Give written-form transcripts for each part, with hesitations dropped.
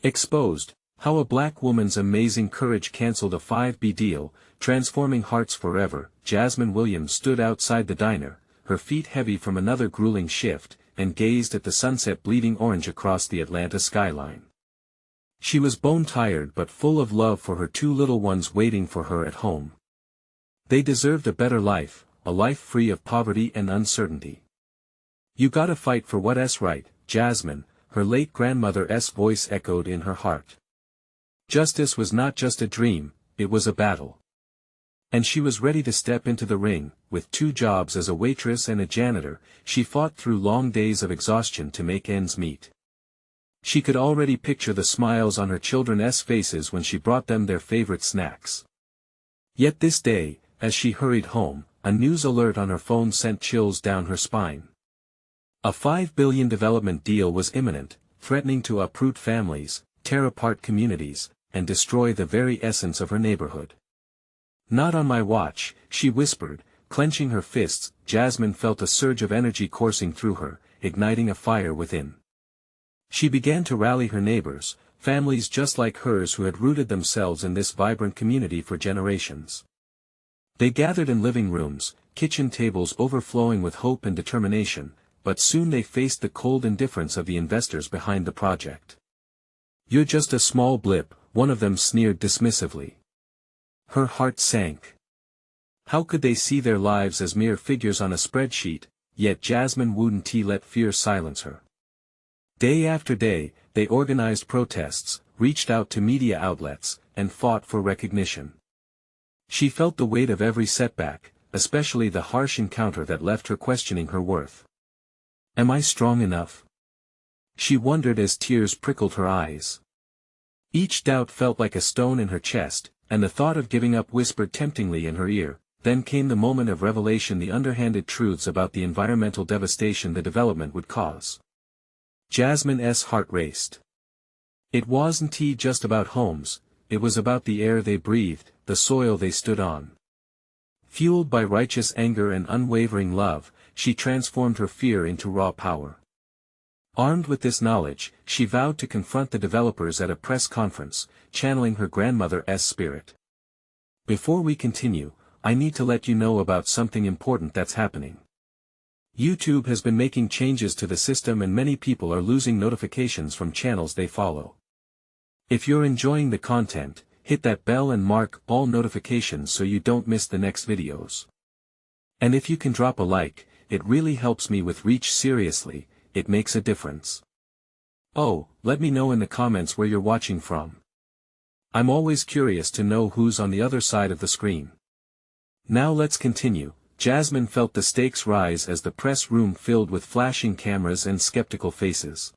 Exposed, how a black woman's amazing courage canceled a 5B deal, transforming hearts forever. Jasmine Williams stood outside the diner, her feet heavy from another grueling shift, and gazed at the sunset bleeding orange across the Atlanta skyline. She was bone-tired but full of love for her two little ones waiting for her at home. They deserved a better life, a life free of poverty and uncertainty. "You gotta fight for what's right, Jasmine," her late grandmother's voice echoed in her heart. Justice was not just a dream, it was a battle. And she was ready to step into the ring. With 2 jobs as a waitress and a janitor, she fought through long days of exhaustion to make ends meet. She could already picture the smiles on her children's faces when she brought them their favorite snacks. Yet this day, as she hurried home, a news alert on her phone sent chills down her spine. A $5 billion development deal was imminent, threatening to uproot families, tear apart communities, and destroy the very essence of her neighborhood. "Not on my watch," she whispered, clenching her fists. Jasmine felt a surge of energy coursing through her, igniting a fire within. She began to rally her neighbors, families just like hers who had rooted themselves in this vibrant community for generations. They gathered in living rooms, kitchen tables overflowing with hope and determination, but soon they faced the cold indifference of the investors behind the project. "You're just a small blip," one of them sneered dismissively. Her heart sank. How could they see their lives as mere figures on a spreadsheet? Yet Jasmine wouldn't let fear silence her. Day after day, they organized protests, reached out to media outlets, and fought for recognition. She felt the weight of every setback, especially the harsh encounter that left her questioning her worth. "Am I strong enough?" she wondered as tears prickled her eyes. Each doubt felt like a stone in her chest, and the thought of giving up whispered temptingly in her ear. Then came the moment of revelation, the underhanded truths about the environmental devastation the development would cause. Jasmine's heart raced. It wasn't just about homes, it was about the air they breathed, the soil they stood on. Fueled by righteous anger and unwavering love, she transformed her fear into raw power. Armed with this knowledge, she vowed to confront the developers at a press conference, channeling her grandmother's spirit. "Before we continue, I need to let you know about something important that's happening. YouTube has been making changes to the system and many people are losing notifications from channels they follow. If you're enjoying the content, hit that bell and mark all notifications so you don't miss the next videos. And if you can drop a like, it really helps me with reach. Seriously, it makes a difference. Oh, let me know in the comments where you're watching from. I'm always curious to know who's on the other side of the screen." Now let's continue. Jasmine felt the stakes rise as the press room filled with flashing cameras and skeptical faces.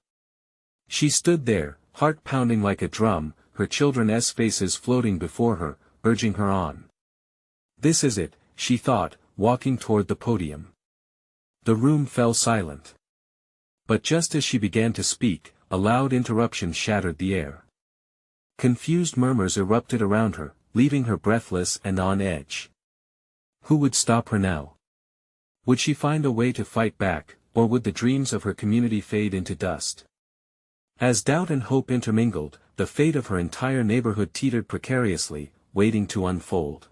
She stood there, heart pounding like a drum, her children's faces floating before her, urging her on. "This is it," she thought, walking toward the podium. The room fell silent. But just as she began to speak, a loud interruption shattered the air. Confused murmurs erupted around her, leaving her breathless and on edge. Who would stop her now? Would she find a way to fight back, or would the dreams of her community fade into dust? As doubt and hope intermingled, the fate of her entire neighborhood teetered precariously, waiting to unfold.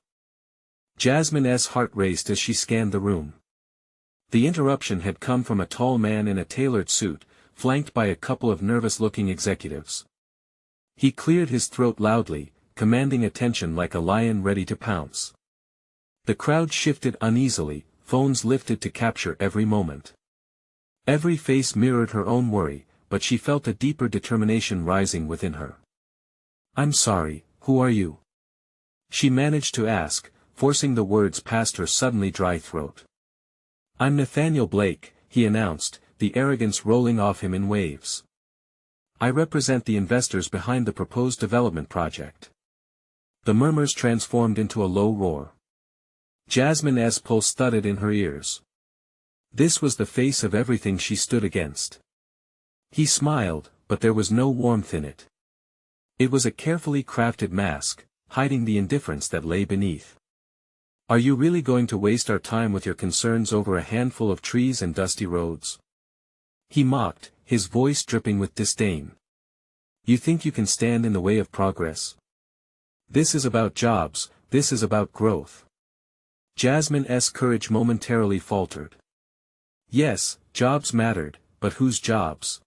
Jasmine's heart raced as she scanned the room. The interruption had come from a tall man in a tailored suit, flanked by a couple of nervous-looking executives. He cleared his throat loudly, commanding attention like a lion ready to pounce. The crowd shifted uneasily, phones lifted to capture every moment. Every face mirrored her own worry, but she felt a deeper determination rising within her. "I'm sorry, who are you?" she managed to ask, forcing the words past her suddenly dry throat. "I'm Nathaniel Blake," he announced, the arrogance rolling off him in waves. "I represent the investors behind the proposed development project." The murmurs transformed into a low roar. Jasmine's pulse thudded in her ears. This was the face of everything she stood against. He smiled, but there was no warmth in it. It was a carefully crafted mask, hiding the indifference that lay beneath. "Are you really going to waste our time with your concerns over a handful of trees and dusty roads?" he mocked, his voice dripping with disdain. You think you can stand in the way of progress? This is about jobs, this is about growth. Jasmine's courage momentarily faltered. Yes, jobs mattered, but whose jobs?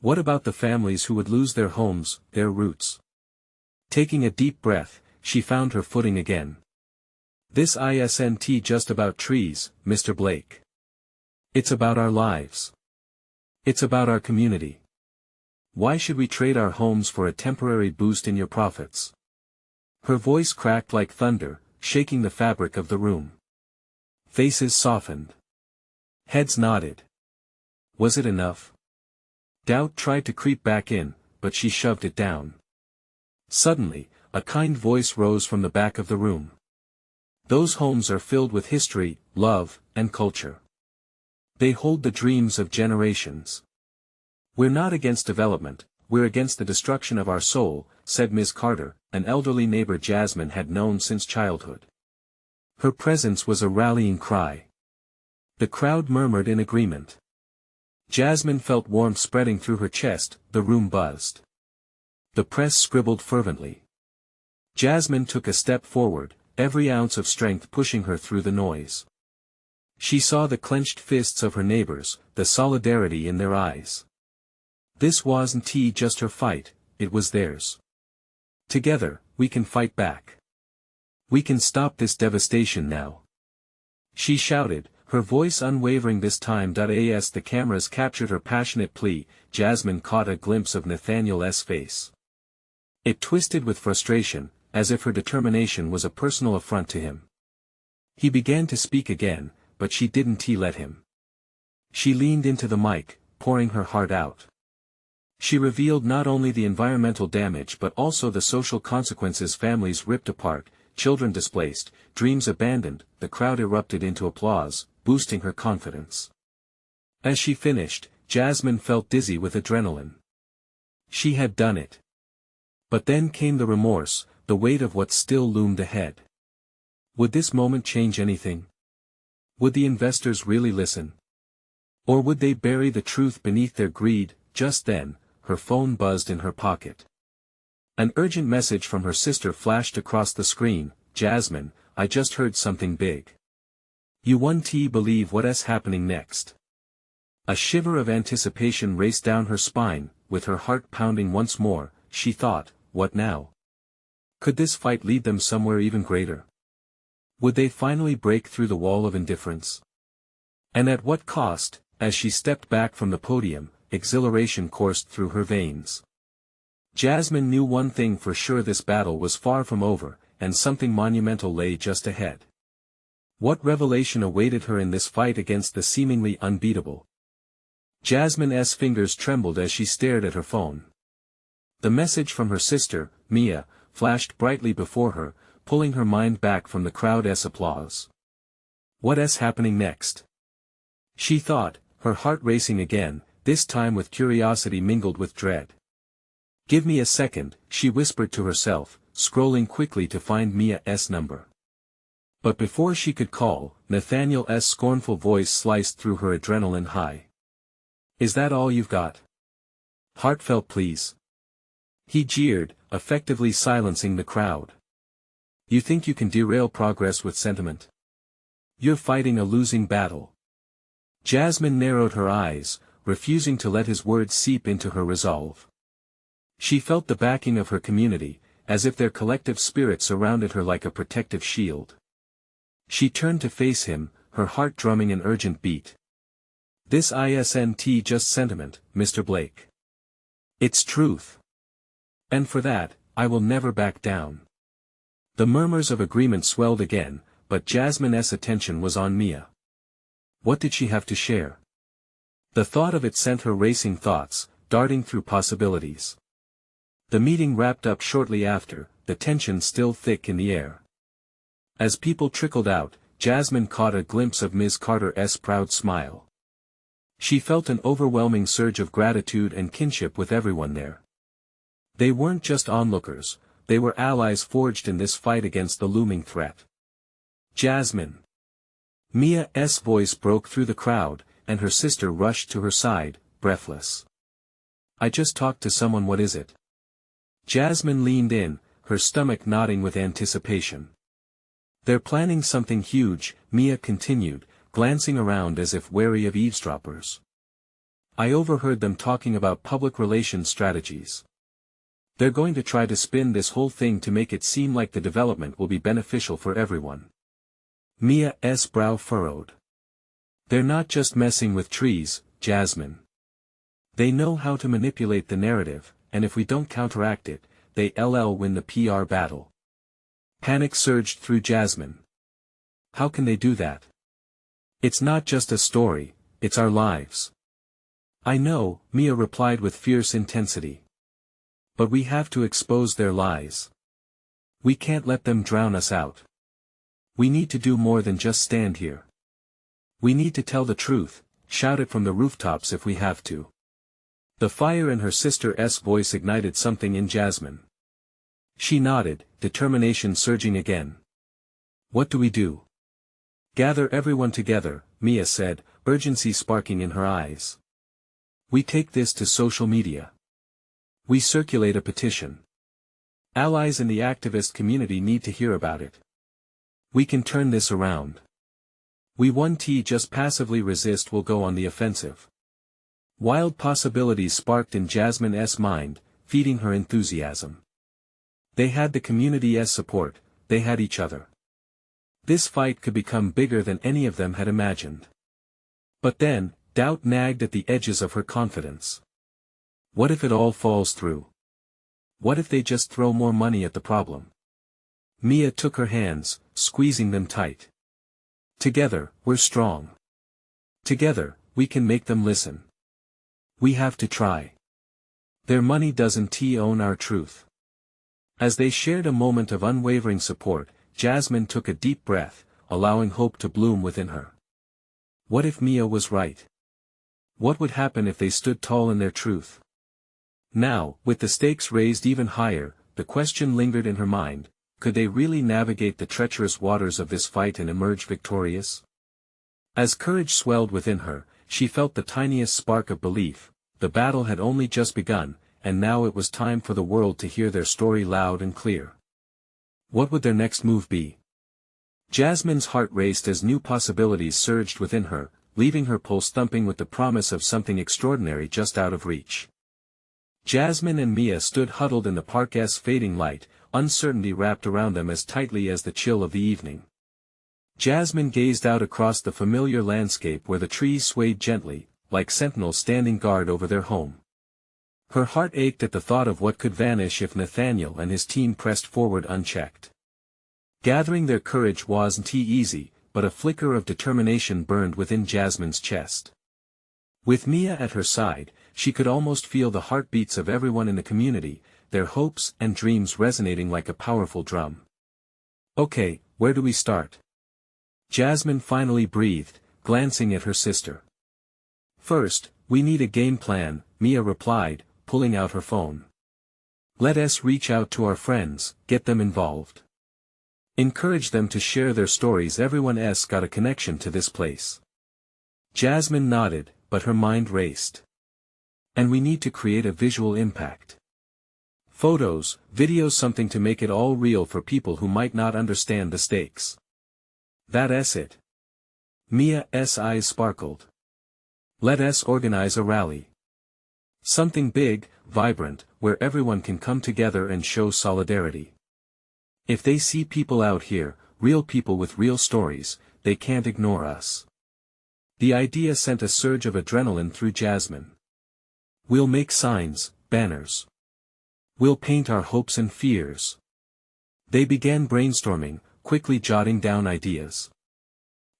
What about the families who would lose their homes, their roots? Taking a deep breath, she found her footing again. This isn't just about trees, Mr. Blake. It's about our lives. It's about our community. Why should we trade our homes for a temporary boost in your profits? Her voice cracked like thunder, shaking the fabric of the room. Faces softened. Heads nodded. Was it enough? Doubt tried to creep back in, but she shoved it down. Suddenly, a kind voice rose from the back of the room. Those homes are filled with history, love, and culture. They hold the dreams of generations. We're not against development, we're against the destruction of our soul, said Ms. Carter, an elderly neighbor Jasmine had known since childhood. Her presence was a rallying cry. The crowd murmured in agreement. Jasmine felt warmth spreading through her chest, the room buzzed. The press scribbled fervently. Jasmine took a step forward, every ounce of strength pushing her through the noise. She saw the clenched fists of her neighbors, the solidarity in their eyes. This wasn't just her fight, it was theirs. Together, we can fight back. We can stop this devastation now. She shouted, her voice unwavering this time. As the cameras captured her passionate plea, Jasmine caught a glimpse of Nathaniel's face. It twisted with frustration, as if her determination was a personal affront to him. He began to speak again, but she didn't let him. She leaned into the mic, pouring her heart out. She revealed not only the environmental damage but also the social consequences: families ripped apart, children displaced, dreams abandoned. The crowd erupted into applause, boosting her confidence. As she finished, Jasmine felt dizzy with adrenaline. She had done it. But then came the remorse, the weight of what still loomed ahead. Would this moment change anything? Would the investors really listen? Or would they bury the truth beneath their greed? Just then, her phone buzzed in her pocket. An urgent message from her sister flashed across the screen. Jasmine, I just heard something big. You won't believe what's happening next. A shiver of anticipation raced down her spine, with her heart pounding once more. She thought, what now? Could this fight lead them somewhere even greater? Would they finally break through the wall of indifference? And at what cost? As she stepped back from the podium, exhilaration coursed through her veins. Jasmine knew one thing for sure: this battle was far from over, and something monumental lay just ahead. What revelation awaited her in this fight against the seemingly unbeatable? Jasmine's fingers trembled as she stared at her phone. The message from her sister, Mia, flashed brightly before her, pulling her mind back from the crowd's applause. What's happening next? She thought, her heart racing again, this time with curiosity mingled with dread. Give me a second, she whispered to herself, scrolling quickly to find Mia's number. But before she could call, Nathaniel's scornful voice sliced through her adrenaline high. Is that all you've got? Heartfelt please. He jeered, effectively silencing the crowd. You think you can derail progress with sentiment? You're fighting a losing battle. Jasmine narrowed her eyes, refusing to let his words seep into her resolve. She felt the backing of her community, as if their collective spirit surrounded her like a protective shield. She turned to face him, her heart drumming an urgent beat. This isn't just sentiment, Mr. Blake. It's truth. And for that, I will never back down. The murmurs of agreement swelled again, but Jasmine's attention was on Mia. What did she have to share? The thought of it sent her racing thoughts, darting through possibilities. The meeting wrapped up shortly after, the tension still thick in the air. As people trickled out, Jasmine caught a glimpse of Ms. Carter's proud smile. She felt an overwhelming surge of gratitude and kinship with everyone there. They weren't just onlookers, they were allies forged in this fight against the looming threat. Jasmine. Mia's voice broke through the crowd, and her sister rushed to her side, breathless. I just talked to someone. What is it? Jasmine leaned in, her stomach nodding with anticipation. They're planning something huge, Mia continued, glancing around as if wary of eavesdroppers. I overheard them talking about public relations strategies. They're going to try to spin this whole thing to make it seem like the development will be beneficial for everyone. Mia's brow furrowed. They're not just messing with trees, Jasmine. They know how to manipulate the narrative, and if we don't counteract it, they'll win the PR battle. Panic surged through Jasmine. How can they do that? It's not just a story, it's our lives. I know, Mia replied with fierce intensity. But we have to expose their lies. We can't let them drown us out. We need to do more than just stand here. We need to tell the truth, shout it from the rooftops if we have to. The fire in her sister's voice ignited something in Jasmine. She nodded, determination surging again. What do we do? Gather everyone together, Mia said, urgency sparking in her eyes. We take this to social media. We circulate a petition. Allies in the activist community need to hear about it. We can turn this around. We won't just passively resist, will go on the offensive. Wild possibilities sparked in Jasmine's mind, feeding her enthusiasm. They had the community's support, they had each other. This fight could become bigger than any of them had imagined. But then, doubt nagged at the edges of her confidence. What if it all falls through? What if they just throw more money at the problem? Mia took her hands, squeezing them tight. Together, we're strong. Together, we can make them listen. We have to try. Their money doesn't own our truth. As they shared a moment of unwavering support, Jasmine took a deep breath, allowing hope to bloom within her. What if Mia was right? What would happen if they stood tall in their truth? Now, with the stakes raised even higher, the question lingered in her mind, could they really navigate the treacherous waters of this fight and emerge victorious? As courage swelled within her, she felt the tiniest spark of belief. The battle had only just begun, and now it was time for the world to hear their story loud and clear. What would their next move be? Jasmine's heart raced as new possibilities surged within her, leaving her pulse thumping with the promise of something extraordinary just out of reach. Jasmine and Mia stood huddled in the park's fading light, uncertainty wrapped around them as tightly as the chill of the evening. Jasmine gazed out across the familiar landscape where the trees swayed gently, like sentinels standing guard over their home. Her heart ached at the thought of what could vanish if Nathaniel and his team pressed forward unchecked. Gathering their courage wasn't easy, but a flicker of determination burned within Jasmine's chest. With Mia at her side, she could almost feel the heartbeats of everyone in the community, their hopes and dreams resonating like a powerful drum. Okay, where do we start? Jasmine finally breathed, glancing at her sister. First, we need a game plan, Mia replied, pulling out her phone. Let us reach out to our friends, get them involved. Encourage them to share their stories. Everyone's got a connection to this place. Jasmine nodded, but her mind raced. And we need to create a visual impact. Photos, videos, something to make it all real for people who might not understand the stakes. That's it. Mia's eyes sparkled. Let us organize a rally. Something big, vibrant, where everyone can come together and show solidarity. If they see people out here, real people with real stories, they can't ignore us. The idea sent a surge of adrenaline through Jasmine. We'll make signs, banners. We'll paint our hopes and fears. They began brainstorming, quickly jotting down ideas.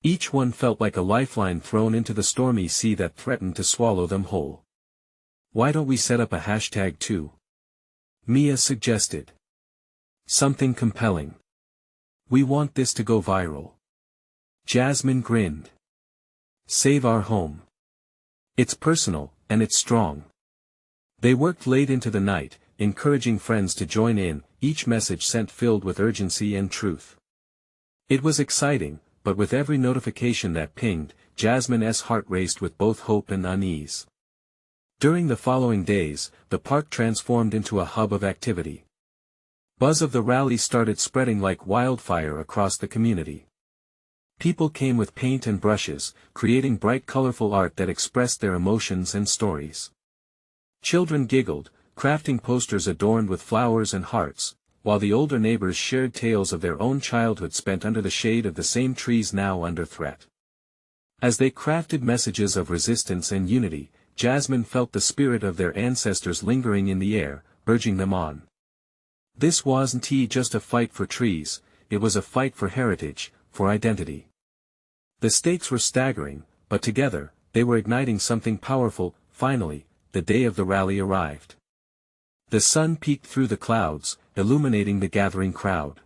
Each one felt like a lifeline thrown into the stormy sea that threatened to swallow them whole. Why don't we set up a hashtag too? Mia suggested. Something compelling. We want this to go viral. Jasmine grinned. Save our home. It's personal, and it's strong. They worked late into the night, encouraging friends to join in, each message sent filled with urgency and truth. It was exciting, but with every notification that pinged, Jasmine's heart raced with both hope and unease. During the following days, the park transformed into a hub of activity. Buzz of the rally started spreading like wildfire across the community. People came with paint and brushes, creating bright colorful art that expressed their emotions and stories. Children giggled, crafting posters adorned with flowers and hearts, while the older neighbors shared tales of their own childhood spent under the shade of the same trees now under threat. As they crafted messages of resistance and unity, Jasmine felt the spirit of their ancestors lingering in the air, urging them on. This wasn't just a fight for trees, it was a fight for heritage, for identity. The stakes were staggering, but together, they were igniting something powerful. Finally, the day of the rally arrived. The sun peeked through the clouds, illuminating the gathering crowd.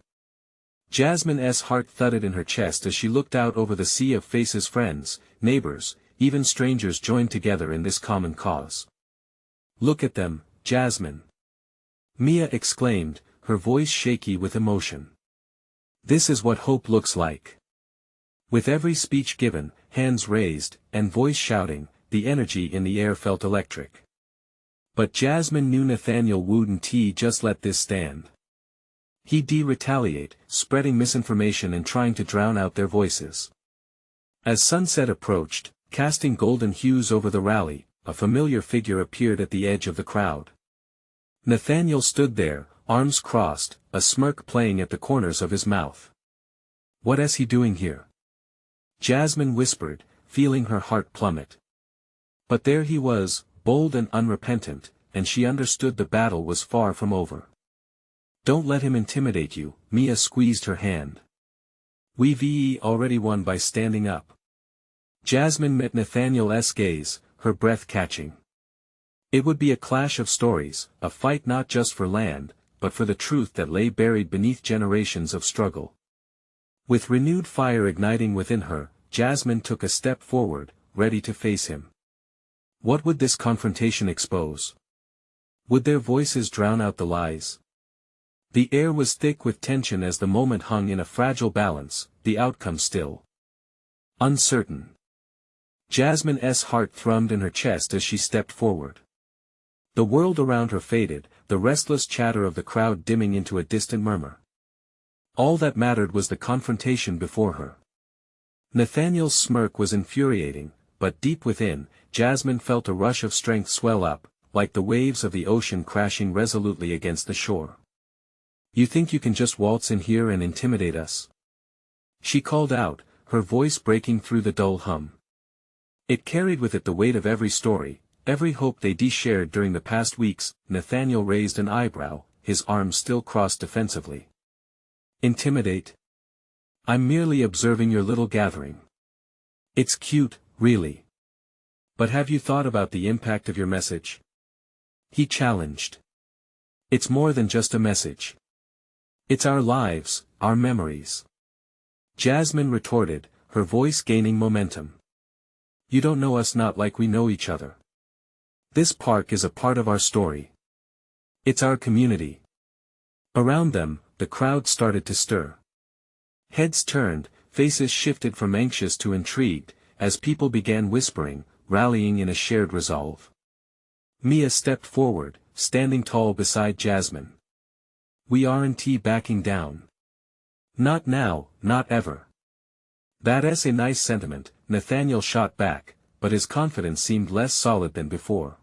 Jasmine's heart thudded in her chest as she looked out over the sea of faces. Friends, neighbors, even strangers joined together in this common cause. "Look at them, Jasmine!" Mia exclaimed, her voice shaky with emotion. "This is what hope looks like." With every speech given, hands raised, and voice shouting, the energy in the air felt electric. But Jasmine knew Nathaniel wouldn't just let this stand. He'd retaliate, spreading misinformation and trying to drown out their voices. As sunset approached, casting golden hues over the rally, a familiar figure appeared at the edge of the crowd. Nathaniel stood there, arms crossed, a smirk playing at the corners of his mouth. "What is he doing here?" Jasmine whispered, feeling her heart plummet. But there he was, bold and unrepentant, and she understood the battle was far from over. "Don't let him intimidate you," Mia squeezed her hand. "We've already won by standing up." Jasmine met Nathaniel's gaze, her breath catching. It would be a clash of stories, a fight not just for land, but for the truth that lay buried beneath generations of struggle. With renewed fire igniting within her, Jasmine took a step forward, ready to face him. What would this confrontation expose? Would their voices drown out the lies? The air was thick with tension as the moment hung in a fragile balance, the outcome still uncertain. Jasmine's heart thrummed in her chest as she stepped forward. The world around her faded, the restless chatter of the crowd dimming into a distant murmur. All that mattered was the confrontation before her. Nathaniel's smirk was infuriating, but deep within, Jasmine felt a rush of strength swell up, like the waves of the ocean crashing resolutely against the shore. "You think you can just waltz in here and intimidate us?" she called out, her voice breaking through the dull hum. It carried with it the weight of every story, every hope they'd shared during the past weeks. Nathaniel raised an eyebrow, his arms still crossed defensively. "Intimidate? I'm merely observing your little gathering. It's cute, really. But have you thought about the impact of your message?" he challenged. "It's more than just a message. It's our lives, our memories." Jasmine retorted, her voice gaining momentum. "You don't know us not like we know each other. This park is a part of our story. It's our community." Around them, the crowd started to stir. Heads turned, faces shifted from anxious to intrigued, as people began whispering, rallying in a shared resolve. Mia stepped forward, standing tall beside Jasmine. "We aren't backing down. Not now, not ever." "That's a nice sentiment," Nathaniel shot back, but his confidence seemed less solid than before.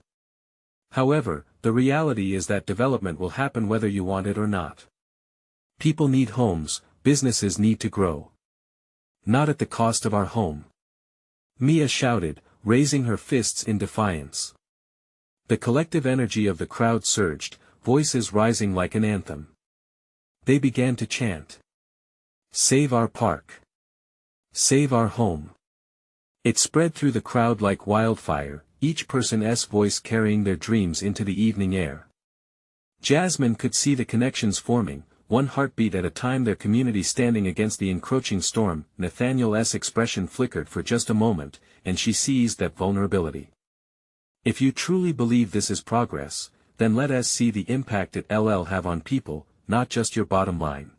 "However, the reality is that development will happen whether you want it or not. People need homes, businesses need to grow. Not at the cost of our home." Mia shouted, raising her fists in defiance. The collective energy of the crowd surged, voices rising like an anthem. They began to chant. "Save our park. Save our home." It spread through the crowd like wildfire, each person's voice carrying their dreams into the evening air. Jasmine could see the connections forming, one heartbeat at a time, their community standing against the encroaching storm. Nathaniel's expression flickered for just a moment, and she seized that vulnerability. "If you truly believe this is progress, then let us see the impact it'll have on people, not just your bottom line.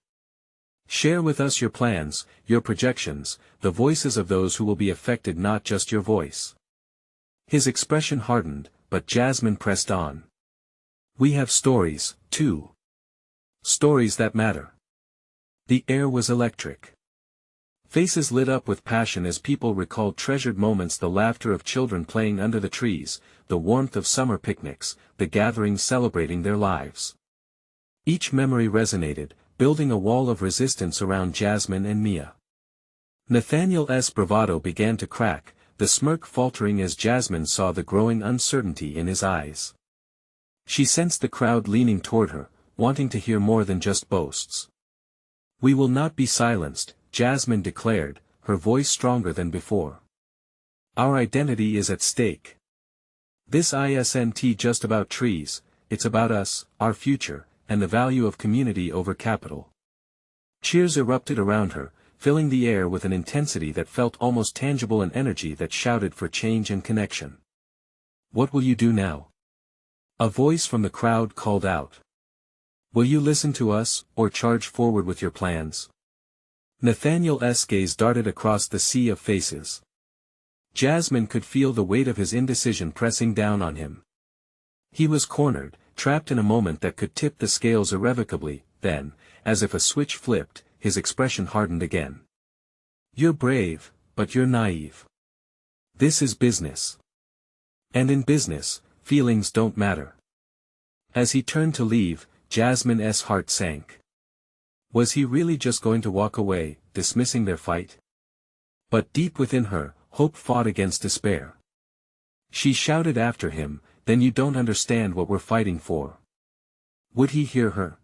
Share with us your plans, your projections, the voices of those who will be affected, not just your voice." His expression hardened, but Jasmine pressed on. We have stories, too. Stories that matter. The air was electric. Faces lit up with passion as people recalled treasured moments, the laughter of children playing under the trees, the warmth of summer picnics, the gatherings celebrating their lives. Each memory resonated, building a wall of resistance around Jasmine and Mia. Nathaniel's bravado began to crack, the smirk faltering as Jasmine saw the growing uncertainty in his eyes. She sensed the crowd leaning toward her, wanting to hear more than just boasts. We will not be silenced, Jasmine declared, her voice stronger than before. Our identity is at stake. This isn't just about trees, it's about us, our future, and the value of community over capital. Cheers erupted around her, filling the air with an intensity that felt almost tangible, an energy that shouted for change and connection. What will you do now? A voice from the crowd called out. Will you listen to us, or charge forward with your plans? Nathaniel's gaze darted across the sea of faces. Jasmine could feel the weight of his indecision pressing down on him. He was cornered, trapped in a moment that could tip the scales irrevocably. Then, as if a switch flipped, his expression hardened again. You're brave, but you're naive. This is business. And in business, feelings don't matter. As he turned to leave, Jasmine's heart sank. Was he really just going to walk away, dismissing their fight? But deep within her, hope fought against despair. She shouted after him, then you don't understand what we're fighting for. Would he hear her?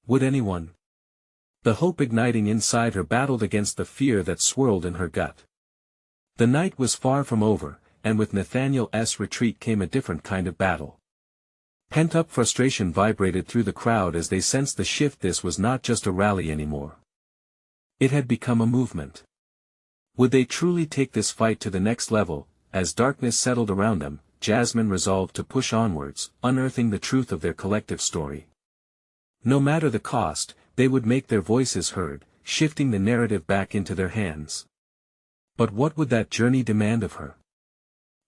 Would anyone? The hope igniting inside her battled against the fear that swirled in her gut. The night was far from over, and with Nathaniel's retreat came a different kind of battle. Pent-up frustration vibrated through the crowd as they sensed the shift. This was not just a rally anymore. It had become a movement. Would they truly take this fight to the next level? As darkness settled around them, Jasmine resolved to push onwards, unearthing the truth of their collective story. No matter the cost, they would make their voices heard, shifting the narrative back into their hands. But what would that journey demand of her?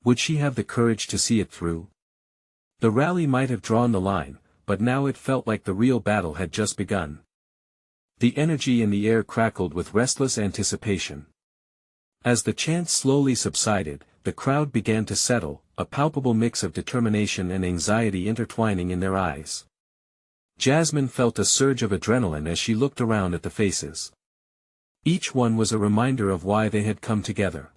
Would she have the courage to see it through? The rally might have drawn the line, but now it felt like the real battle had just begun. The energy in the air crackled with restless anticipation. As the chants slowly subsided, the crowd began to settle, a palpable mix of determination and anxiety intertwining in their eyes. Jasmine felt a surge of adrenaline as she looked around at the faces. Each one was a reminder of why they had come together.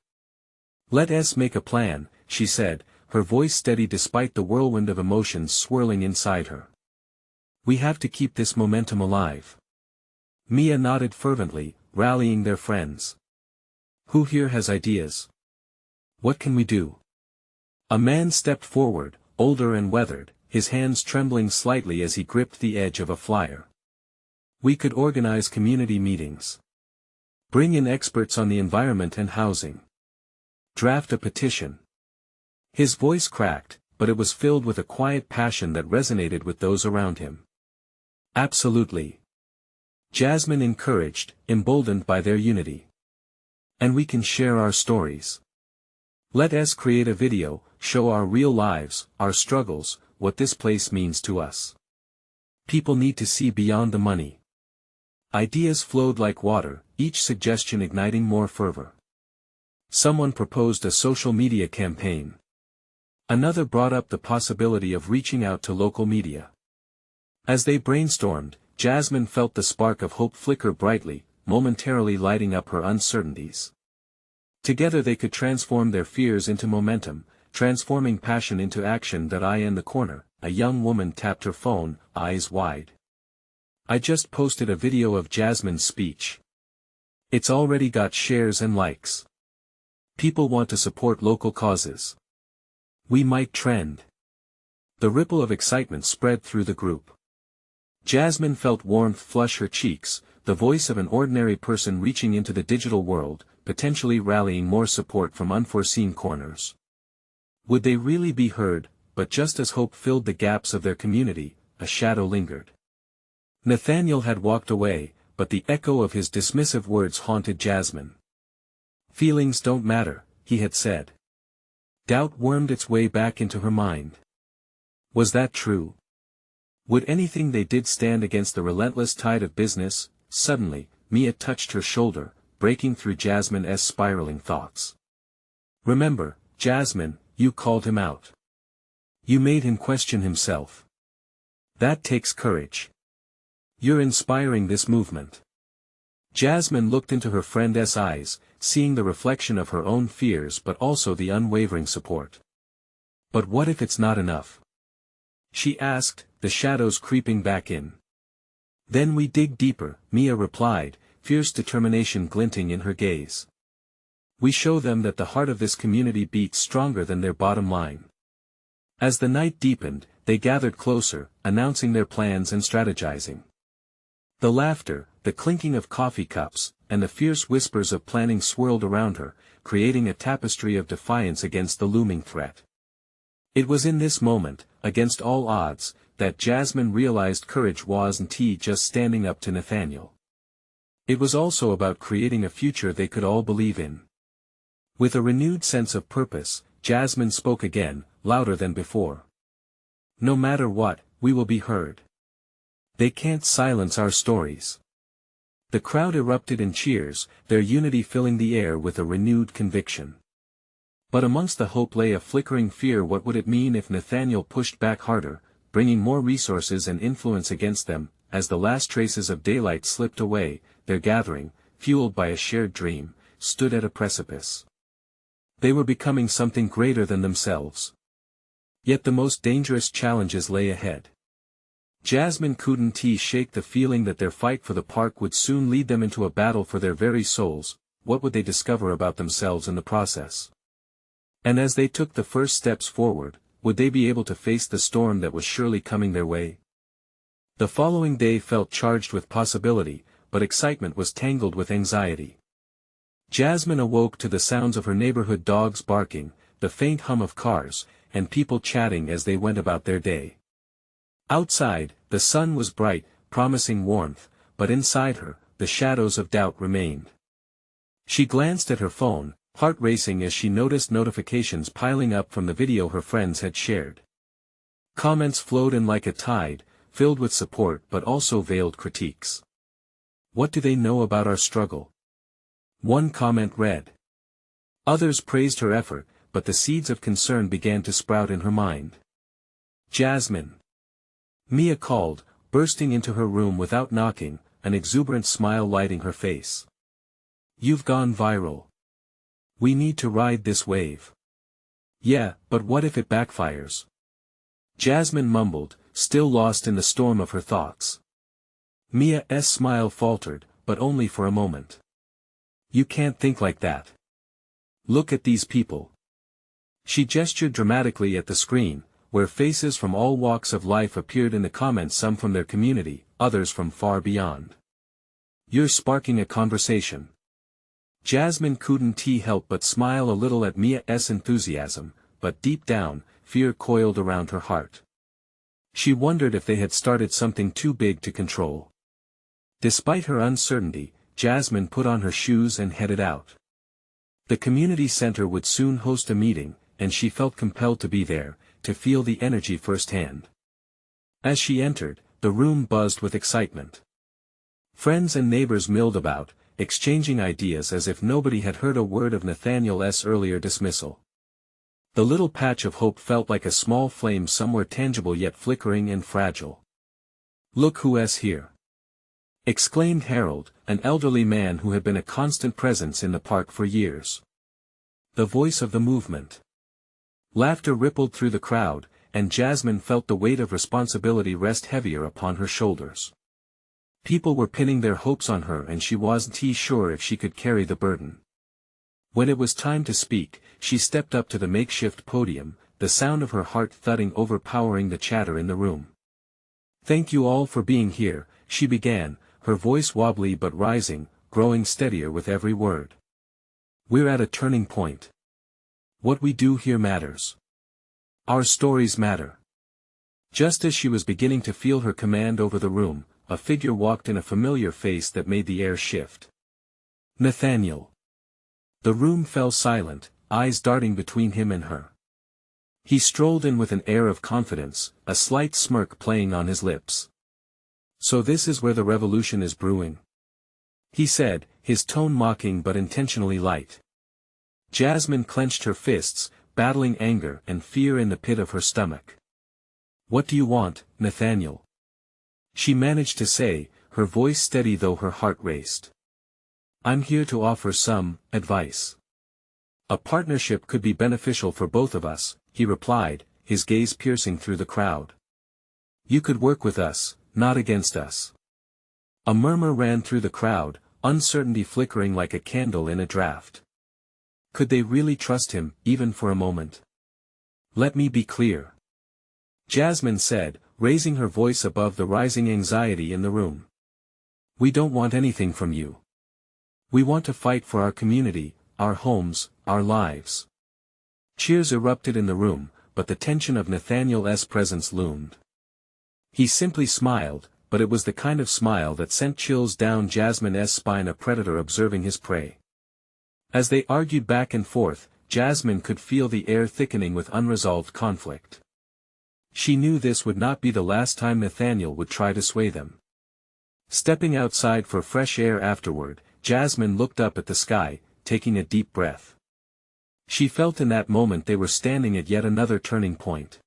Let's make a plan, she said, her voice steady despite the whirlwind of emotions swirling inside her. We have to keep this momentum alive. Mia nodded fervently, rallying their friends. Who here has ideas? What can we do? A man stepped forward, older and weathered, his hands trembling slightly as he gripped the edge of a flyer. We could organize community meetings. Bring in experts on the environment and housing. Draft a petition. His voice cracked, but it was filled with a quiet passion that resonated with those around him. Absolutely. Jasmine encouraged, emboldened by their unity. And we can share our stories. Let us create a video, show our real lives, our struggles, what this place means to us. People need to see beyond the money. Ideas flowed like water, each suggestion igniting more fervor. Someone proposed a social media campaign. Another brought up the possibility of reaching out to local media. As they brainstormed, Jasmine felt the spark of hope flicker brightly, momentarily lighting up her uncertainties. Together they could transform their fears into momentum, transforming passion into action. That eye in the corner, a young woman tapped her phone, eyes wide. I just posted a video of Jasmine's speech. It's already got shares and likes. People want to support local causes. We might trend. The ripple of excitement spread through the group. Jasmine felt warmth flush her cheeks, the voice of an ordinary person reaching into the digital world, potentially rallying more support from unforeseen corners. Would they really be heard? But just as hope filled the gaps of their community, a shadow lingered. Nathaniel had walked away, but the echo of his dismissive words haunted Jasmine. Feelings don't matter, he had said. Doubt wormed its way back into her mind. Was that true? Would anything they did stand against the relentless tide of business? Suddenly, Mia touched her shoulder, breaking through Jasmine's spiraling thoughts. Remember, Jasmine, you called him out. You made him question himself. That takes courage. You're inspiring this movement. Jasmine looked into her friend's eyes, seeing the reflection of her own fears but also the unwavering support. But what if it's not enough? She asked, the shadows creeping back in. Then we dig deeper, Mia replied, fierce determination glinting in her gaze. We show them that the heart of this community beats stronger than their bottom line. As the night deepened, they gathered closer, announcing their plans and strategizing. The laughter, the clinking of coffee cups, and the fierce whispers of planning swirled around her, creating a tapestry of defiance against the looming threat. It was in this moment, against all odds, that Jasmine realized courage wasn't just standing up to Nathaniel. It was also about creating a future they could all believe in. With a renewed sense of purpose, Jasmine spoke again, louder than before. No matter what, we will be heard. They can't silence our stories. The crowd erupted in cheers, their unity filling the air with a renewed conviction. But amongst the hope lay a flickering fear. What would it mean if Nathaniel pushed back harder, bringing more resources and influence against them? As the last traces of daylight slipped away, their gathering, fueled by a shared dream, stood at a precipice. They were becoming something greater than themselves. Yet the most dangerous challenges lay ahead. Jasmine couldn't shake the feeling that their fight for the park would soon lead them into a battle for their very souls. What would they discover about themselves in the process? And as they took the first steps forward, would they be able to face the storm that was surely coming their way? The following day felt charged with possibility, but excitement was tangled with anxiety. Jasmine awoke to the sounds of her neighborhood dogs barking, the faint hum of cars, and people chatting as they went about their day. Outside, the sun was bright, promising warmth, but inside her, the shadows of doubt remained. She glanced at her phone, heart racing as she noticed notifications piling up from the video her friends had shared. Comments flowed in like a tide, filled with support but also veiled critiques. What do they know about our struggle? One comment read. Others praised her effort, but the seeds of concern began to sprout in her mind. Jasmine. Mia called, bursting into her room without knocking, an exuberant smile lighting her face. You've gone viral. We need to ride this wave. Yeah, but what if it backfires? Jasmine mumbled, still lost in the storm of her thoughts. Mia's smile faltered, but only for a moment. You can't think like that. Look at these people. She gestured dramatically at the screen, where faces from all walks of life appeared in the comments, some from their community, others from far beyond. You're sparking a conversation. Jasmine couldn't help but smile a little at Mia's enthusiasm, but deep down, fear coiled around her heart. She wondered if they had started something too big to control. Despite her uncertainty, Jasmine put on her shoes and headed out. The community center would soon host a meeting, and she felt compelled to be there, to feel the energy firsthand. As she entered, the room buzzed with excitement. Friends and neighbors milled about, exchanging ideas as if nobody had heard a word of Nathaniel's earlier dismissal. The little patch of hope felt like a small flame somewhere tangible yet flickering and fragile. Look who's here! Exclaimed Harold, an elderly man who had been a constant presence in the park for years. The voice of the movement. Laughter rippled through the crowd, and Jasmine felt the weight of responsibility rest heavier upon her shoulders. People were pinning their hopes on her and she wasn't sure if she could carry the burden. When it was time to speak, she stepped up to the makeshift podium, the sound of her heart thudding overpowering the chatter in the room. Thank you all for being here, she began, her voice wobbly but rising, growing steadier with every word. We're at a turning point. What we do here matters. Our stories matter. Just as she was beginning to feel her command over the room, a figure walked in, a familiar face that made the air shift. Nathaniel. The room fell silent, eyes darting between him and her. He strolled in with an air of confidence, a slight smirk playing on his lips. "So this is where the revolution is brewing?" he said, his tone mocking but intentionally light. Jasmine clenched her fists, battling anger and fear in the pit of her stomach. "What do you want, Nathaniel?" she managed to say, her voice steady though her heart raced. "I'm here to offer some advice. A partnership could be beneficial for both of us," he replied, his gaze piercing through the crowd. "You could work with us, not against us." A murmur ran through the crowd, uncertainty flickering like a candle in a draft. Could they really trust him, even for a moment? "Let me be clear," Jasmine said, raising her voice above the rising anxiety in the room. "We don't want anything from you. We want to fight for our community, our homes, our lives." Cheers erupted in the room, but the tension of Nathaniel's presence loomed. He simply smiled, but it was the kind of smile that sent chills down Jasmine's spine, a predator observing his prey. As they argued back and forth, Jasmine could feel the air thickening with unresolved conflict. She knew this would not be the last time Nathaniel would try to sway them. Stepping outside for fresh air afterward, Jasmine looked up at the sky, taking a deep breath. She felt in that moment they were standing at yet another turning point.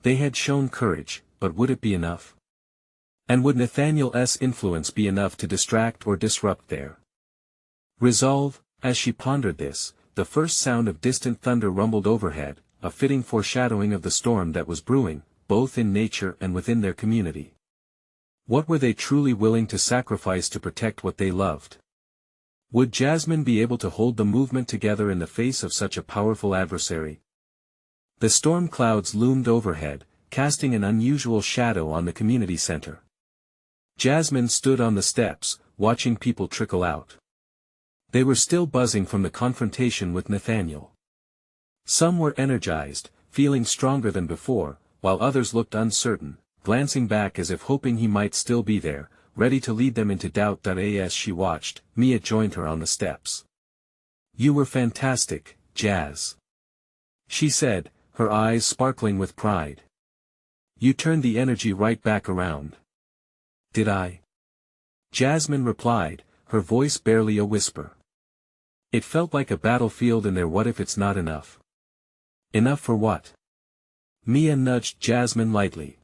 They had shown courage, but would it be enough? And would Nathaniel's influence be enough to distract or disrupt their resolve? As she pondered this, the first sound of distant thunder rumbled overhead, a fitting foreshadowing of the storm that was brewing, both in nature and within their community. What were they truly willing to sacrifice to protect what they loved? Would Jasmine be able to hold the movement together in the face of such a powerful adversary? The storm clouds loomed overhead, casting an unusual shadow on the community center. Jasmine stood on the steps, watching people trickle out. They were still buzzing from the confrontation with Nathaniel. Some were energized, feeling stronger than before, while others looked uncertain, glancing back as if hoping he might still be there, ready to lead them into doubt. As she watched, Mia joined her on the steps. "You were fantastic, Jazz," she said, her eyes sparkling with pride. "You turned the energy right back around." "Did I?" Jasmine replied, her voice barely a whisper. It felt like a battlefield in there. "What if it's not enough?" "Enough for what?" Mia nudged Jasmine lightly.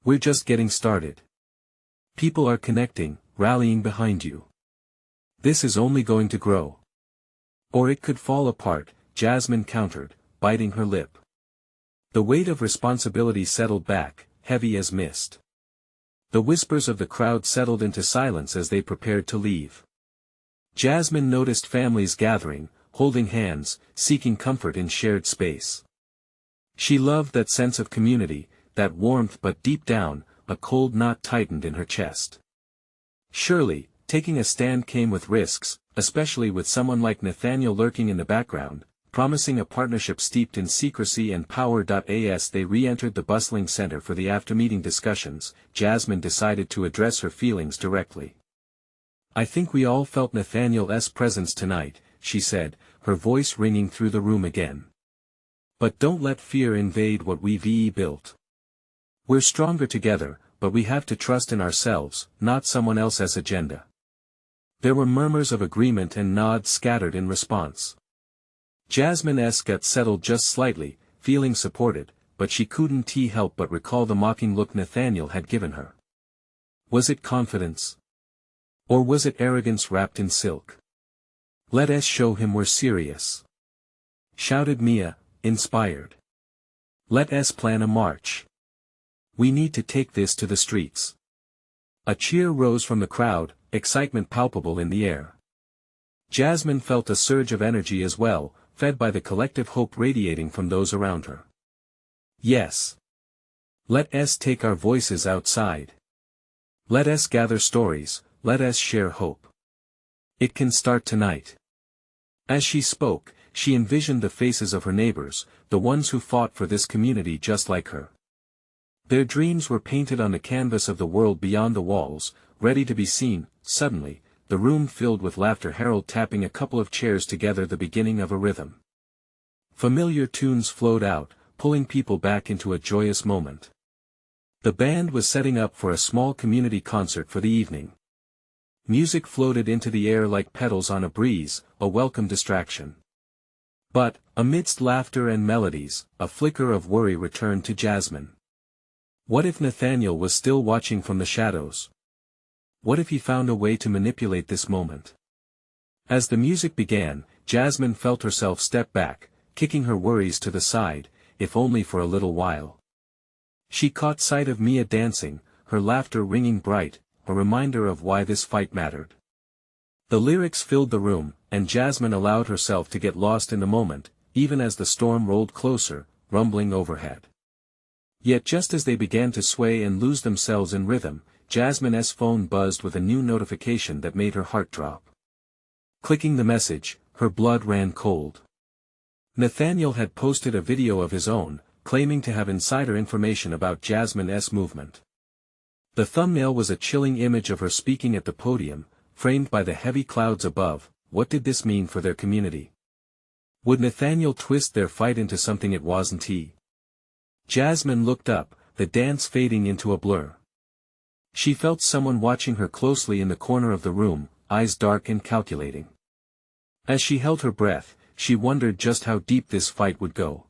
"We're just getting started. People are connecting, rallying behind you. This is only going to grow. Or it could fall apart," Jasmine countered, biting her lip. The weight of responsibility settled back, heavy as mist. The whispers of the crowd settled into silence as they prepared to leave. Jasmine noticed families gathering, holding hands, seeking comfort in shared space. She loved that sense of community, that warmth, but deep down, a cold knot tightened in her chest. Surely, taking a stand came with risks, especially with someone like Nathaniel lurking in the background, promising a partnership steeped in secrecy and power. As they re-entered the bustling center for the after-meeting discussions, Jasmine decided to address her feelings directly. "I think we all felt Nathaniel's presence tonight," she said, her voice ringing through the room again. "But don't let fear invade what we've built. We're stronger together, but we have to trust in ourselves, not someone else's agenda." There were murmurs of agreement and nods scattered in response. Jasmine's gut settled just slightly, feeling supported, but she couldn't help but recall the mocking look Nathaniel had given her. Was it confidence? Or was it arrogance wrapped in silk? "Let us show him we're serious," shouted Mia, inspired. "Let us plan a march. We need to take this to the streets." A cheer rose from the crowd, excitement palpable in the air. Jasmine felt a surge of energy as well, fed by the collective hope radiating from those around her. "Yes. Let us take our voices outside. Let us gather stories, let us share hope. It can start tonight." As she spoke, she envisioned the faces of her neighbors, the ones who fought for this community just like her. Their dreams were painted on the canvas of the world beyond the walls, ready to be seen. Suddenly, the room filled with laughter. Harold tapping a couple of chairs together, the beginning of a rhythm. Familiar tunes flowed out, pulling people back into a joyous moment. The band was setting up for a small community concert for the evening. Music floated into the air like petals on a breeze, a welcome distraction. But, amidst laughter and melodies, a flicker of worry returned to Jasmine. What if Nathaniel was still watching from the shadows? What if he found a way to manipulate this moment? As the music began, Jasmine felt herself step back, kicking her worries to the side, if only for a little while. She caught sight of Mia dancing, her laughter ringing bright, a reminder of why this fight mattered. The lyrics filled the room, and Jasmine allowed herself to get lost in the moment, even as the storm rolled closer, rumbling overhead. Yet just as they began to sway and lose themselves in rhythm, Jasmine's phone buzzed with a new notification that made her heart drop. Clicking the message, her blood ran cold. Nathaniel had posted a video of his own, claiming to have insider information about Jasmine's movement. The thumbnail was a chilling image of her speaking at the podium, framed by the heavy clouds above. What did this mean for their community? Would Nathaniel twist their fight into something it wasn't he? Jasmine looked up, the dance fading into a blur. She felt someone watching her closely in the corner of the room, eyes dark and calculating. As she held her breath, she wondered just how deep this fight would go.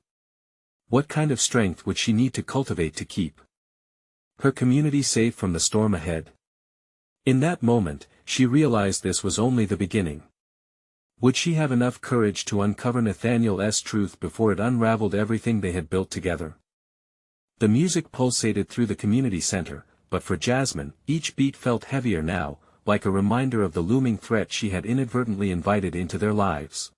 What kind of strength would she need to cultivate to keep her community safe from the storm ahead? In that moment, she realized this was only the beginning. Would she have enough courage to uncover Nathaniel's truth before it unraveled everything they had built together? The music pulsated through the community center, but for Jasmine, each beat felt heavier now, like a reminder of the looming threat she had inadvertently invited into their lives.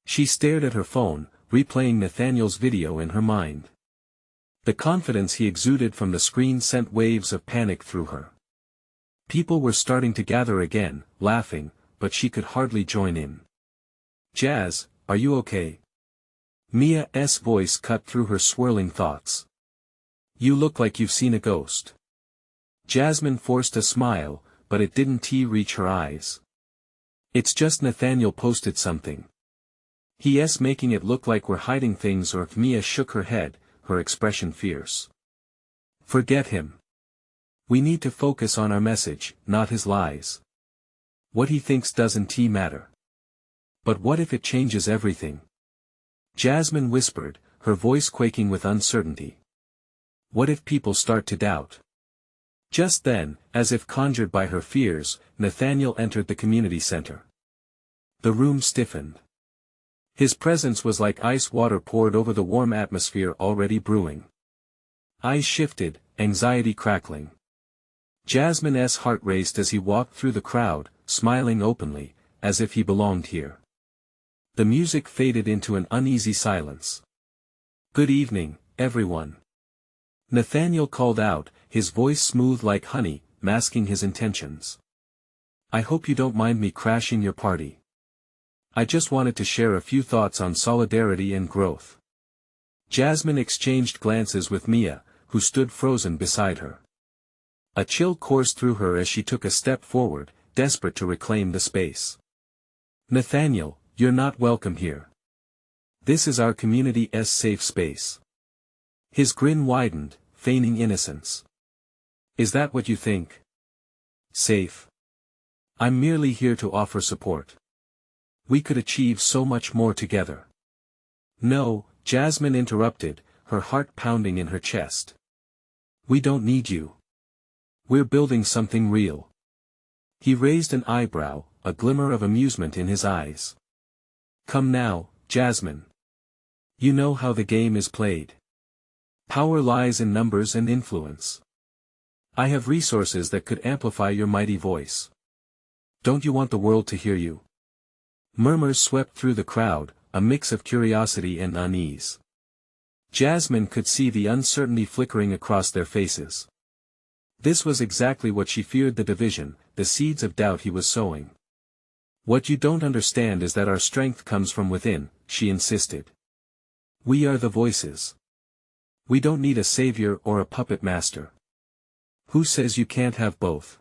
She stared at her phone, replaying Nathaniel's video in her mind. The confidence he exuded from the screen sent waves of panic through her. People were starting to gather again, laughing, but she could hardly join in. "Jazz, are you okay?" Mia's voice cut through her swirling thoughts. "You look like you've seen a ghost." Jasmine forced a smile, but it didn't reach her eyes. "It's just Nathaniel posted something. He's making it look like we're hiding things." Or Mia shook her head, her expression fierce. "Forget him. We need to focus on our message, not his lies. What he thinks doesn't matter." "But what if it changes everything?" Jasmine whispered, her voice quaking with uncertainty. "What if people start to doubt?" Just then, as if conjured by her fears, Nathaniel entered the community center. The room stiffened. His presence was like ice water poured over the warm atmosphere already brewing. Eyes shifted, anxiety crackling. Jasmine's heart raced as he walked through the crowd, smiling openly, as if he belonged here. The music faded into an uneasy silence. "Good evening, everyone." Nathaniel called out, his voice smooth like honey, masking his intentions. "I hope you don't mind me crashing your party. I just wanted to share a few thoughts on solidarity and growth." Jasmine exchanged glances with Mia, who stood frozen beside her. A chill coursed through her as she took a step forward, desperate to reclaim the space. "Nathaniel, you're not welcome here. This is our community's safe space." His grin widened, feigning innocence. "Is that what you think? Safe? I'm merely here to offer support. We could achieve so much more together." "No," Jasmine interrupted, her heart pounding in her chest. "We don't need you. We're building something real." He raised an eyebrow, a glimmer of amusement in his eyes. "Come now, Jasmine. You know how the game is played. Power lies in numbers and influence. I have resources that could amplify your mighty voice. Don't you want the world to hear you?" Murmurs swept through the crowd, a mix of curiosity and unease. Jasmine could see the uncertainty flickering across their faces. This was exactly what she feared: the division, the seeds of doubt he was sowing. "What you don't understand is that our strength comes from within," she insisted. "We are the voices. We don't need a savior or a puppet master." "Who says you can't have both?"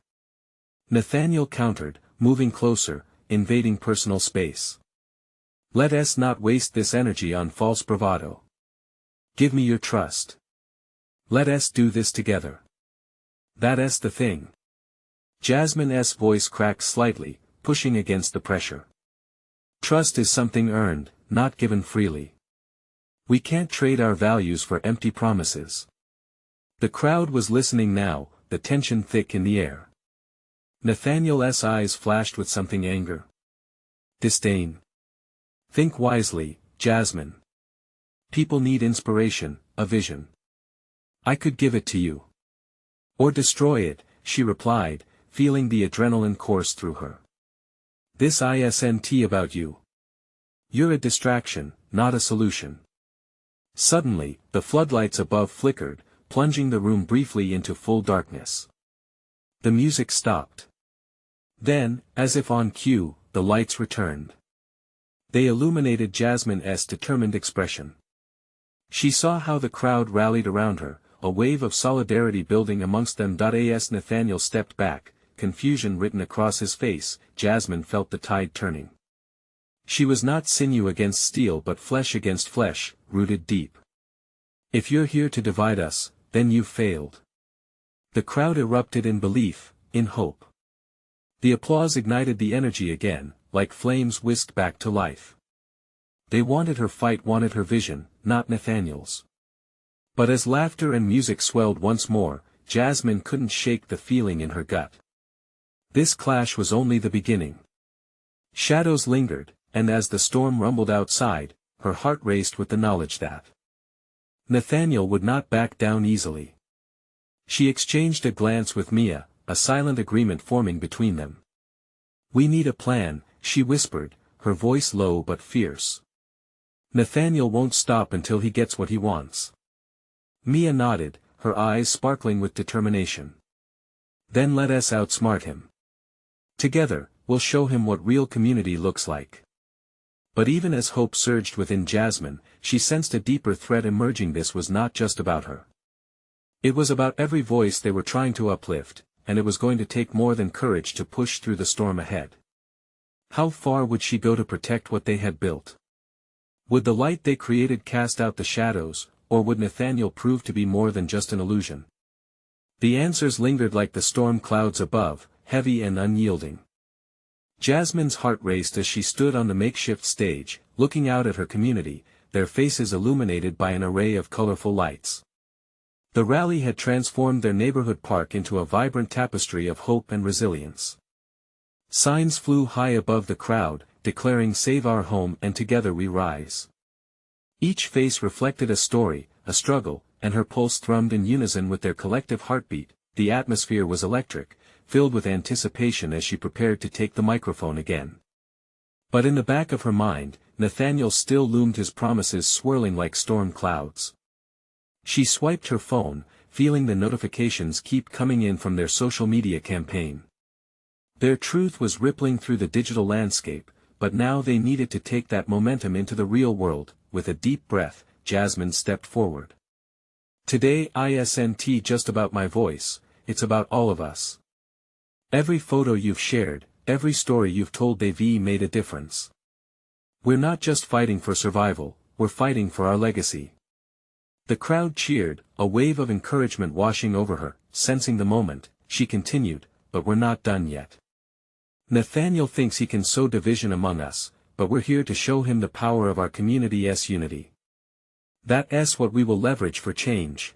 Nathaniel countered, moving closer, invading personal space. Let us not waste this energy on false bravado. Give me your trust. Let us do this together. That's the thing. Jasmine's voice cracked slightly, pushing against the pressure. Trust is something earned, not given freely. We can't trade our values for empty promises. The crowd was listening now, the tension thick in the air. Nathaniel's eyes flashed with something anger. Disdain. Think wisely, Jasmine. People need inspiration, a vision. I could give it to you. Or destroy it, she replied, feeling the adrenaline course through her. This isn't about you. You're a distraction, not a solution. Suddenly, the floodlights above flickered, plunging the room briefly into full darkness. The music stopped. Then, as if on cue, the lights returned. They illuminated Jasmine's determined expression. She saw how the crowd rallied around her, a wave of solidarity building amongst them. As Nathaniel stepped back, confusion written across his face, Jasmine felt the tide turning. She was not sinew against steel but flesh against flesh, rooted deep. If you're here to divide us, then you've failed. The crowd erupted in belief, in hope. The applause ignited the energy again, like flames whisked back to life. They wanted her fight, wanted her vision, not Nathaniel's. But as laughter and music swelled once more, Jasmine couldn't shake the feeling in her gut. This clash was only the beginning. Shadows lingered, and as the storm rumbled outside, her heart raced with the knowledge that Nathaniel would not back down easily. She exchanged a glance with Mia, a silent agreement forming between them. We need a plan, she whispered, her voice low but fierce. Nathaniel won't stop until he gets what he wants. Mia nodded, her eyes sparkling with determination. Then let us outsmart him. Together, we'll show him what real community looks like. But even as hope surged within Jasmine, she sensed a deeper threat emerging. This was not just about her. It was about every voice they were trying to uplift, and it was going to take more than courage to push through the storm ahead. How far would she go to protect what they had built? Would the light they created cast out the shadows, or would Nathaniel prove to be more than just an illusion? The answers lingered like the storm clouds above, heavy and unyielding. Jasmine's heart raced as she stood on the makeshift stage, looking out at her community, their faces illuminated by an array of colorful lights. The rally had transformed their neighborhood park into a vibrant tapestry of hope and resilience. Signs flew high above the crowd, declaring "Save our home and together we rise." Each face reflected a story, a struggle, and her pulse thrummed in unison with their collective heartbeat. The atmosphere was electric, filled with anticipation as she prepared to take the microphone again. But in the back of her mind, Nathaniel still loomed, his promises swirling like storm clouds. She swiped her phone, feeling the notifications keep coming in from their social media campaign. Their truth was rippling through the digital landscape, but now they needed to take that momentum into the real world. With a deep breath, Jasmine stepped forward. Today isn't just about my voice, it's about all of us. Every photo you've shared, every story you've told, they've made a difference. We're not just fighting for survival, we're fighting for our legacy. The crowd cheered, a wave of encouragement washing over her. Sensing the moment, she continued, but we're not done yet. Nathaniel thinks he can sow division among us, but we're here to show him the power of our community's unity. That's what we will leverage for change.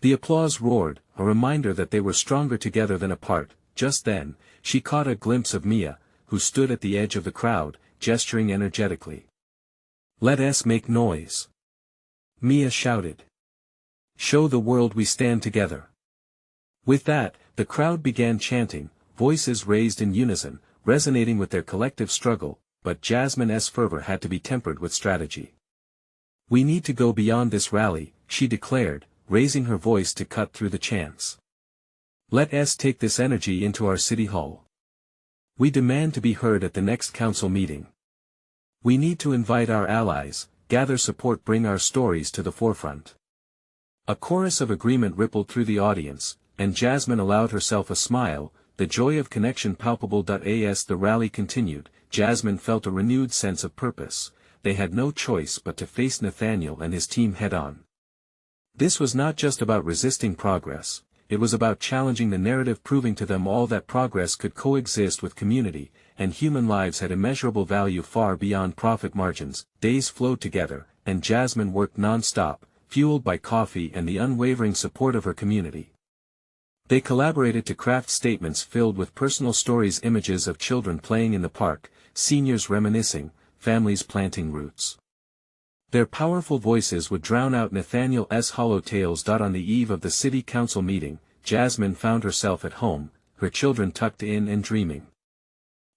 The applause roared, a reminder that they were stronger together than apart. Just then, she caught a glimpse of Mia, who stood at the edge of the crowd, gesturing energetically. Let us make noise. Mia shouted. Show the world we stand together. With that, the crowd began chanting, voices raised in unison, resonating with their collective struggle, but Jasmine's fervor had to be tempered with strategy. We need to go beyond this rally, she declared, raising her voice to cut through the chants. Let us take this energy into our city hall. We demand to be heard at the next council meeting. We need to invite our allies, gather support, bring our stories to the forefront. A chorus of agreement rippled through the audience, and Jasmine allowed herself a smile, the joy of connection palpable. As the rally continued, Jasmine felt a renewed sense of purpose. They had no choice but to face Nathaniel and his team head-on. This was not just about resisting progress, it was about challenging the narrative, proving to them all that progress could coexist with community, and human lives had immeasurable value far beyond profit margins. Days flowed together, and Jasmine worked non-stop, fueled by coffee and the unwavering support of her community. They collaborated to craft statements filled with personal stories, images of children playing in the park, seniors reminiscing, families planting roots. Their powerful voices would drown out Nathaniel's hollow tales. On the eve of the city council meeting, Jasmine found herself at home, her children tucked in and dreaming.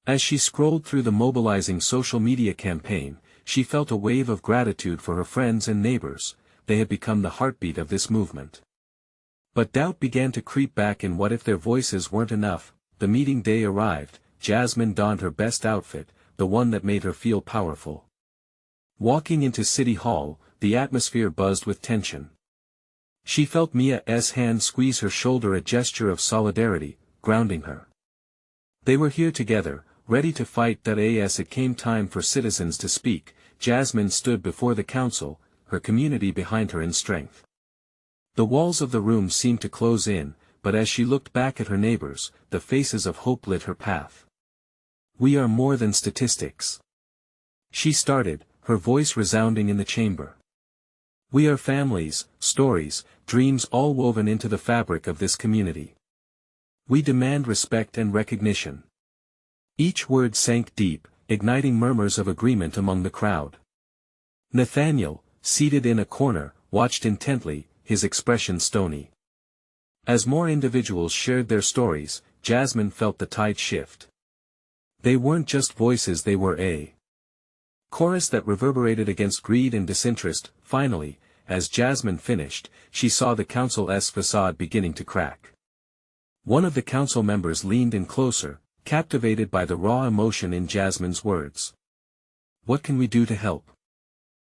As she scrolled through the mobilizing social media campaign, she felt a wave of gratitude for her friends and neighbors. They had become the heartbeat of this movement. But doubt began to creep back in. What if their voices weren't enough? The meeting day arrived. Jasmine donned her best outfit, the one that made her feel powerful. Walking into City Hall, the atmosphere buzzed with tension. She felt Mia's hand squeeze her shoulder, a gesture of solidarity, grounding her. They were here together, ready to fight. As it came time for citizens to speak, Jasmine stood before the council, her community behind her in strength. The walls of the room seemed to close in, but as she looked back at her neighbors, the faces of hope lit her path. "We are more than statistics," she started, her voice resounding in the chamber. "We are families, stories, dreams, all woven into the fabric of this community. We demand respect and recognition." Each word sank deep, igniting murmurs of agreement among the crowd. Nathaniel, seated in a corner, watched intently, his expression stony. As more individuals shared their stories, Jasmine felt the tide shift. They weren't just voices, they were a chorus that reverberated against greed and disinterest. Finally, as Jasmine finished, she saw the council's facade beginning to crack. One of the council members leaned in closer, captivated by the raw emotion in Jasmine's words. "What can we do to help?"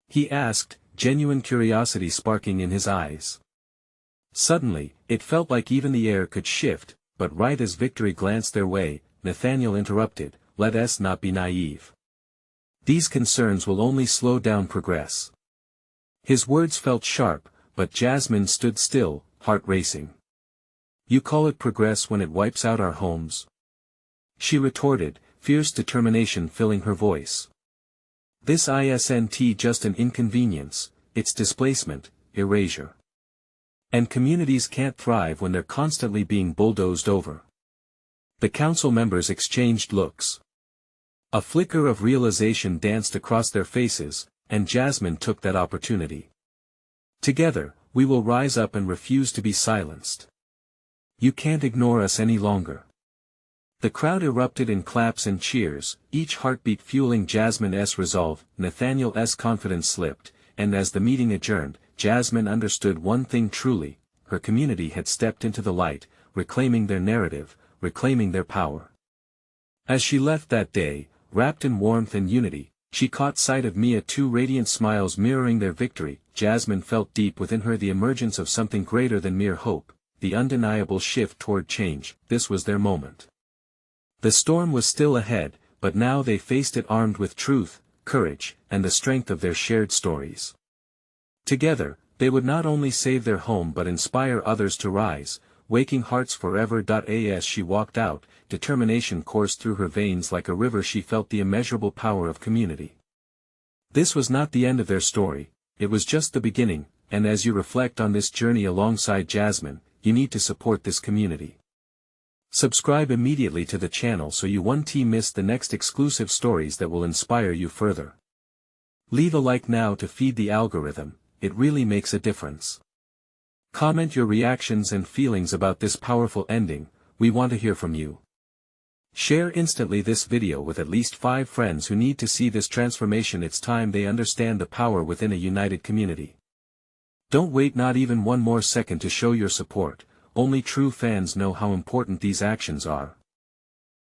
he asked, genuine curiosity sparking in his eyes. Suddenly, it felt like even the air could shift, but right as victory glanced their way, Nathaniel interrupted, "Let us not be naive. These concerns will only slow down progress." His words felt sharp, but Jasmine stood still, heart racing. "You call it progress when it wipes out our homes?" she retorted, fierce determination filling her voice. "This isn't just an inconvenience, it's displacement, erasure. And communities can't thrive when they're constantly being bulldozed over." The council members exchanged looks. A flicker of realization danced across their faces, and Jasmine took that opportunity. "Together, we will rise up and refuse to be silenced. You can't ignore us any longer." The crowd erupted in claps and cheers, each heartbeat fueling Jasmine's resolve. Nathaniel's confidence slipped, and as the meeting adjourned, Jasmine understood one thing truly: her community had stepped into the light, reclaiming their narrative, reclaiming their power. As she left that day, wrapped in warmth and unity, she caught sight of Mia, two radiant smiles mirroring their victory. Jasmine felt deep within her the emergence of something greater than mere hope, the undeniable shift toward change. This was their moment. The storm was still ahead, but now they faced it armed with truth, courage, and the strength of their shared stories. Together, they would not only save their home but inspire others to rise, waking hearts forever. As she walked out, determination coursed through her veins like a river. She felt the immeasurable power of community. This was not the end of their story, it was just the beginning, and as you reflect on this journey alongside Jasmine, you need to support this community. Subscribe immediately to the channel so you won't miss the next exclusive stories that will inspire you further. Leave a like now to feed the algorithm, it really makes a difference. Comment your reactions and feelings about this powerful ending, we want to hear from you. Share instantly this video with at least 5 friends who need to see this transformation. It's time they understand the power within a united community. Don't wait not even one more second to show your support. Only true fans know how important these actions are.